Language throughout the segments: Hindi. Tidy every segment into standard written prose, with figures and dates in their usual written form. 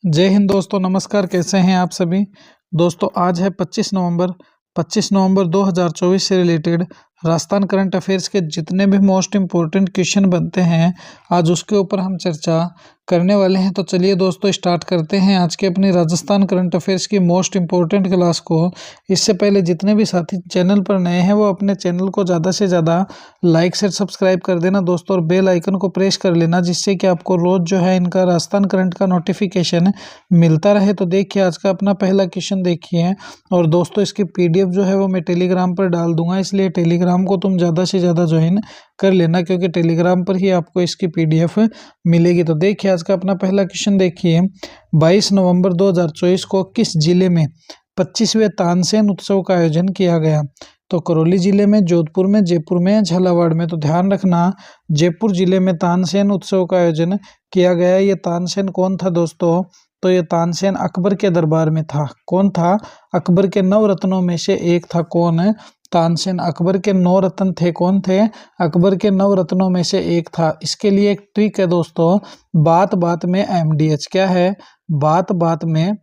जय हिंद दोस्तों, नमस्कार। कैसे हैं आप सभी दोस्तों। आज है 25 नवंबर 2024 से रिलेटेड राजस्थान करंट अफेयर्स के जितने भी मोस्ट इम्पोर्टेंट क्वेश्चन बनते हैं आज उसके ऊपर हम चर्चा करने वाले हैं। तो चलिए दोस्तों स्टार्ट करते हैं आज के अपनी राजस्थान करंट अफेयर्स की मोस्ट इम्पोर्टेंट क्लास को। इससे पहले जितने भी साथी चैनल पर नए हैं वो अपने चैनल को ज़्यादा से ज़्यादा लाइक शेयर सब्सक्राइब कर देना दोस्तों, और बेल आइकन को प्रेस कर लेना, जिससे कि आपको रोज़ जो है इनका राजस्थान करंट का नोटिफिकेशन मिलता रहे। तो देखिए आज का अपना पहला क्वेश्चन देखिए, और दोस्तों इसकी पीडीएफ जो है वो मैं टेलीग्राम पर डाल दूंगा, इसलिए टेलीग्राम को तुम ज़्यादा से ज़्यादा ज्वाइन कर लेना, क्योंकि टेलीग्राम पर ही आपको इसकी पीडीएफ मिलेगी। तो देखिए आज का अपना पहला क्वेश्चन देखिए, 22 नवंबर 2024 को किस जिले में 25वें तानसेन उत्सव का आयोजन किया गया? तो करौली जिले में, जोधपुर में, जयपुर में या झालावाड़ में? तो ध्यान रखना जयपुर जिले में तानसेन उत्सव का आयोजन किया गया। ये तानसेन कौन था दोस्तों? तो ये तानसेन अकबर के दरबार में था। कौन था? अकबर के 9 रत्नों में से एक था। कौन है? तानसेन। अकबर के 9 रत्न थे। कौन थे? अकबर के 9 रत्नों में से एक था। इसके लिए एक ट्रिक है दोस्तों, बात बात में एमडीएच। क्या है? बात बात में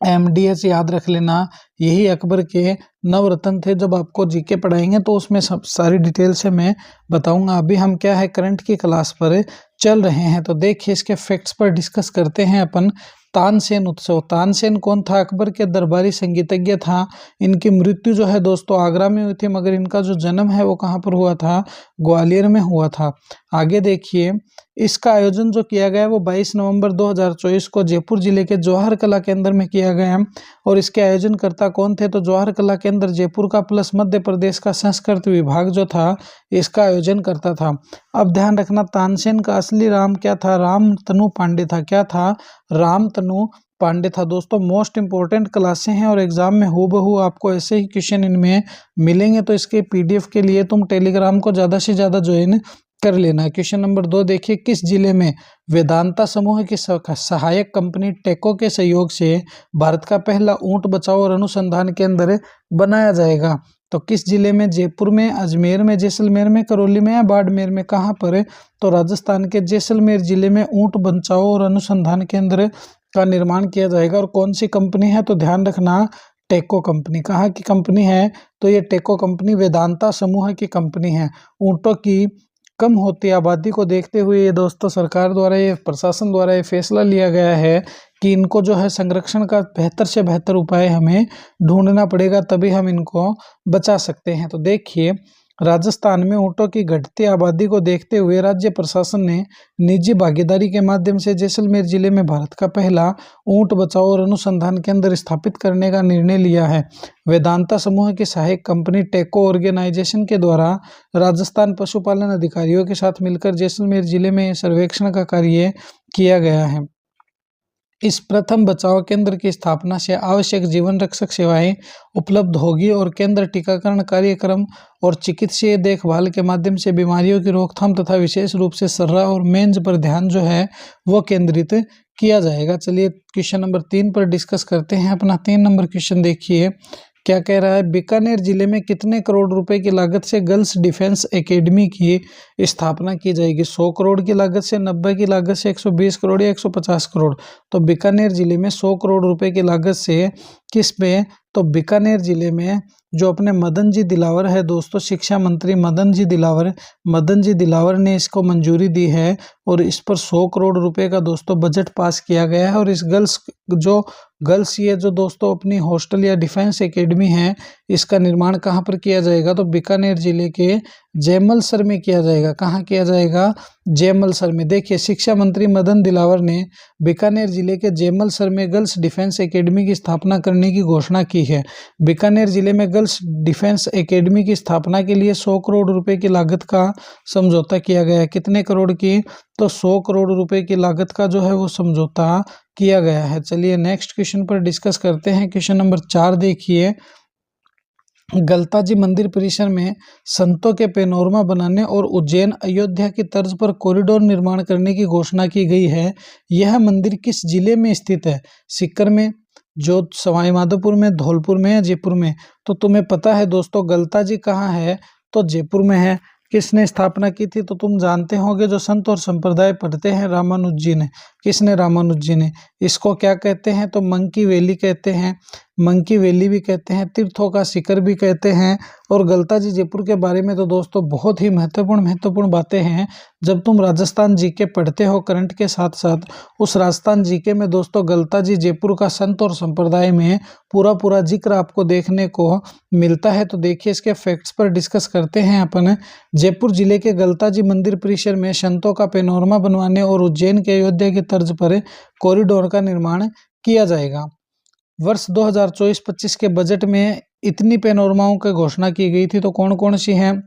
एमडीएच याद रख लेना। यही अकबर के 9 रत्न थे। जब आपको जीके पढ़ाएंगे तो उसमें सब सारी डिटेल से मैं बताऊंगा। अभी हम क्या है करंट की क्लास पर चल रहे हैं। तो देखिए इसके फैक्ट्स पर डिस्कस करते हैं अपन। तानसेन उत्सव। तानसेन कौन था? अकबर के दरबारी संगीतज्ञ था। इनकी मृत्यु जो है दोस्तों आगरा में हुई थी, मगर इनका जो जन्म है वो कहाँ पर हुआ था? ग्वालियर में हुआ था। आगे देखिए, इसका आयोजन जो किया गया वो 22 नवंबर 2024 को जयपुर जिले के जवाहर कला केंद्र में किया गया, और इसके आयोजनकर्ता कौन थे? तो जवाहर कला केंद्र जयपुर का प्लस मध्य प्रदेश का संस्कृत विभाग जो था इसका आयोजन करता था। अब ध्यान रखना, तानसेन का असली नाम क्या था? रामतनु पांडे था। क्या था? रामतनु पांडे था। दोस्तों मोस्ट इंपोर्टेंट क्लासें हैं और एग्जाम में हूबहू आपको ऐसे ही क्वेश्चन इनमें मिलेंगे। तो इसके पीडीएफ के लिए तुम टेलीग्राम को ज़्यादा से ज़्यादा ज्वाइन कर लेना। क्वेश्चन नंबर 2 देखिए, किस जिले में वेदांता समूह की सहायक कंपनी टेको के सहयोग से भारत का पहला ऊंट बचाओ और अनुसंधान केंद्र बनाया जाएगा? तो किस जिले में? जयपुर में, अजमेर में, जैसलमेर में, करौली में या बाड़मेर में? कहाँ पर? तो राजस्थान के जैसलमेर जिले में ऊंट बचाओ और अनुसंधान केंद्र का निर्माण किया जाएगा। और कौन सी कंपनी है? तो ध्यान रखना टेको कंपनी। कहाँ की कंपनी है? तो ये टेको कंपनी वेदांता समूह की कंपनी है। ऊंटों की कम होती आबादी को देखते हुए ये दोस्तों सरकार द्वारा, ये प्रशासन द्वारा ये फैसला लिया गया है कि इनको जो है संरक्षण का बेहतर से बेहतर उपाय हमें ढूंढना पड़ेगा, तभी हम इनको बचा सकते हैं। तो देखिए राजस्थान में ऊँटों की घटती आबादी को देखते हुए राज्य प्रशासन ने निजी भागीदारी के माध्यम से जैसलमेर जिले में भारत का पहला ऊँट बचाओ और अनुसंधान केंद्र स्थापित करने का निर्णय लिया है। वेदांता समूह की सहायक कंपनी टेको ऑर्गेनाइजेशन के द्वारा राजस्थान पशुपालन अधिकारियों के साथ मिलकर जैसलमेर जिले में सर्वेक्षण का कार्य किया गया है। इस प्रथम बचाव केंद्र की स्थापना से आवश्यक जीवन रक्षक सेवाएं उपलब्ध होगी, और केंद्र टीकाकरण कार्यक्रम और चिकित्सीय देखभाल के माध्यम से बीमारियों की रोकथाम तथा विशेष रूप से सर्रा और मेंज पर ध्यान जो है वो केंद्रित किया जाएगा। चलिए क्वेश्चन नंबर 3 पर डिस्कस करते हैं। अपना 3 नंबर क्वेश्चन देखिए, क्या कह रहा है? बीकानेर जिले में कितने करोड़ रुपए की लागत से गर्ल्स डिफेंस एकेडमी की स्थापना की जाएगी? 100 करोड़ की लागत से, 90 की लागत से, 120 करोड़ या 150 करोड़? तो बीकानेर जिले में 100 करोड़ रुपए की लागत से किस पे? तो बीकानेर जिले में जो अपने मदन जी दिलावर है दोस्तों, शिक्षा मंत्री मदन जी दिलावर ने इसको मंजूरी दी है, और इस पर 100 करोड़ रुपए का दोस्तों बजट पास किया गया है। और इस गर्ल्स ये जो दोस्तों अपनी हॉस्टल या डिफेंस एकेडमी है, इसका निर्माण कहाँ पर किया जाएगा? तो बीकानेर जिले के जैमलसर में किया जाएगा। कहाँ किया जाएगा? जैमलसर में। देखिए शिक्षा मंत्री मदन दिलावर ने बीकानेर जिले के जैमलसर में गर्ल्स डिफेंस एकेडमी की स्थापना करने की घोषणा की है। बीकानेर जिले में गर्ल्स डिफेंस एकेडमी की स्थापना के लिए 100 करोड़ रुपए की लागत का समझौता किया गया है। कितने करोड़ की? तो 100 करोड़ रुपए की लागत का जो है वो समझौता किया गया है। चलिए नेक्स्ट क्वेश्चन पर डिस्कस करते हैं। क्वेश्चन नंबर 4 देखिए, गलता जी मंदिर परिसर में संतों के पैनोरमा बनाने और उज्जैन अयोध्या की तर्ज पर कॉरिडोर निर्माण करने की घोषणा की गई है। यह मंदिर किस जिले में स्थित है? सीकर में, जो सवाई माधोपुर में, धौलपुर में या जयपुर में? तो तुम्हें पता है दोस्तों गलता जी कहाँ है? तो जयपुर में है। किसने स्थापना की थी? तो तुम जानते होंगे, जो संत और संप्रदाय पढ़ते हैं, रामानुज जी ने। किसने? रामानुज जी ने। इसको क्या कहते हैं? तो मंकी वैली कहते हैं, मंकी वैली भी कहते हैं, तीर्थों का शिखर भी कहते हैं। और गलता जी जयपुर के बारे में तो दोस्तों बहुत ही महत्वपूर्ण बातें हैं। जब तुम राजस्थान जीके पढ़ते हो करंट के साथ साथ, उस राजस्थान जीके में दोस्तों गलता जी जयपुर का संत और संप्रदाय में पूरा जिक्र आपको देखने को मिलता है। तो देखिए, इसके फैक्ट्स पर डिस्कस करते हैं अपन। जयपुर जिले के गलता जी मंदिर परिसर में संतों का पैनोरमा बनवाने और उज्जैन के अयोध्या की तर्ज पर कॉरिडोर का निर्माण किया जाएगा। वर्ष 2024-25 के बजट में इतनी पैनोरमाओं की घोषणा की गई थी, तो कौन कौन सी हैं?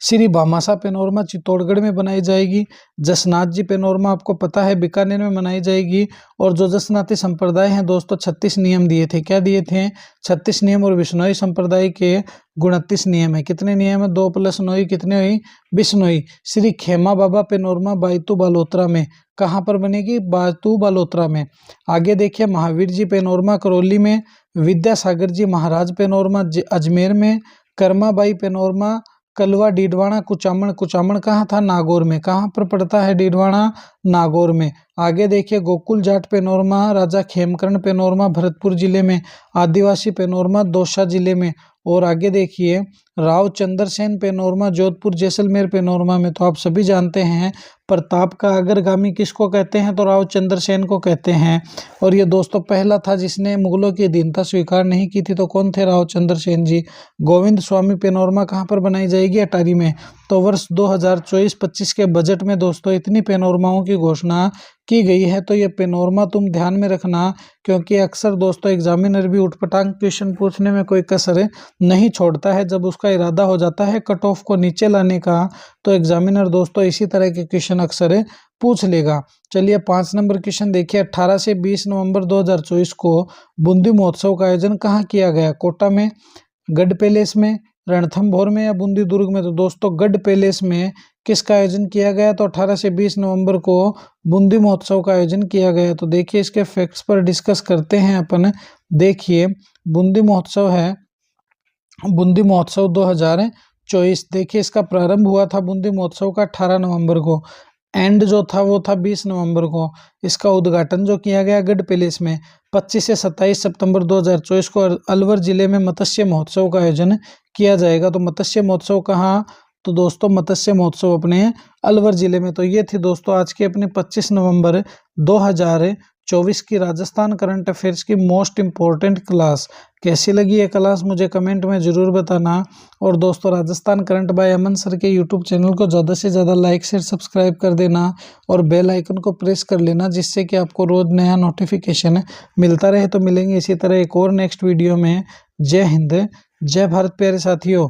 श्री भामाशाह पैनोरमा चित्तौड़गढ़ में बनाई जाएगी। जसनाथ जी पैनोरमा आपको पता है बीकानेर में बनाई जाएगी। और जो जसनाती संप्रदाय हैं दोस्तों, 36 नियम दिए थे। क्या दिए थे? 36 नियम। और विश्नोई संप्रदाय के 29 नियम है। कितने नियम है? 2 + 9 कितने हुई? बिश्नोई। श्री खेमा बाबा पैनोरमा बायतू बालोतरा में, कहाँ पर बनेगी? बायतू बालोतरा में। आगे देखिए, महावीर जी पैनोरमा करौली में, विद्यासागर जी महाराज पैनोरमा अजमेर में, कर्माबाई पैनोरमा कलवा डीडवाना कुचामन। कुचामन कहाँ था? नागौर में। कहाँ पर पड़ता है डीडवाना? नागौर में। आगे देखिए, गोकुल जाट पैनोरमा राजा खेमकरण पैनोरमा भरतपुर जिले में, आदिवासी पैनोरमा दौसा जिले में। और आगे देखिए, राव चंद्रसेन पैनोरमा जोधपुर जैसलमेर पैनोरमा में। तो आप सभी जानते हैं प्रताप का अग्रगामी किसको कहते हैं? तो राव चंद्रसेन को कहते हैं। और ये दोस्तों पहला था जिसने मुगलों की अधीनता स्वीकार नहीं की थी। तो कौन थे? राव चंद्रसेन जी। गोविंद स्वामी पैनोरमा कहाँ पर बनाई जाएगी? अटारी में। तो वर्ष 2024-25 के बजट में दोस्तों इतनी पैनोरमाओं की घोषणा की गई है। तो ये पैनोरमा तुम ध्यान में रखना, क्योंकि अक्सर दोस्तों एग्जामिनर भी उठपटांग क्वेश्चन पूछने में कोई कसर नहीं छोड़ता है। जब उसका इरादा हो जाता है कट ऑफ को नीचे लाने का, तो एग्जामिनर दोस्तों इसी तरह के क्वेश्चन अक्सर पूछ लेगा। चलिए 5 नंबर क्वेश्चन देखिए। 18 से 20 नवंबर 2024 को बूंदी महोत्सव का आयोजन कहाँ किया गया? कोटा में, गढ़ पैलेस में, रणथंभौर में या बूंदी दुर्ग में? तो दोस्तों गढ़ पैलेस में किसका आयोजन किया गया? तो 18 से 20 नवंबर को बूंदी महोत्सव का आयोजन किया गया। तो देखिए, इसके फैक्ट्स पर डिस्कस करते हैं अपन। देखिए, बूंदी महोत्सव है, बूंदी महोत्सव 2024। देखिए, इसका प्रारंभ हुआ था बूंदी महोत्सव का 18 नवंबर को, एंड जो था वो था 20 नवंबर को। इसका उद्घाटन जो किया गया गढ़ पैलेस में। 25 से 27 सितंबर 2024 को अलवर जिले में मत्स्य महोत्सव का आयोजन किया जाएगा। तो मत्स्य महोत्सव कहाँ? तो दोस्तों मत्स्य महोत्सव अपने अलवर जिले में। तो ये थी दोस्तों आज की अपने 25 नवंबर 2024 की राजस्थान करंट अफेयर्स की मोस्ट इम्पोर्टेंट क्लास। कैसी लगी ये क्लास मुझे कमेंट में ज़रूर बताना। और दोस्तों Rajasthan current by Aman sir के यूट्यूब चैनल को ज़्यादा से ज़्यादा लाइक शेयर सब्सक्राइब कर देना और बेल आइकन को प्रेस कर लेना, जिससे कि आपको रोज़ नया नोटिफिकेशन मिलता रहे। तो मिलेंगे इसी तरह एक और नेक्स्ट वीडियो में। जय हिंद, जय भारत प्यारे साथियों।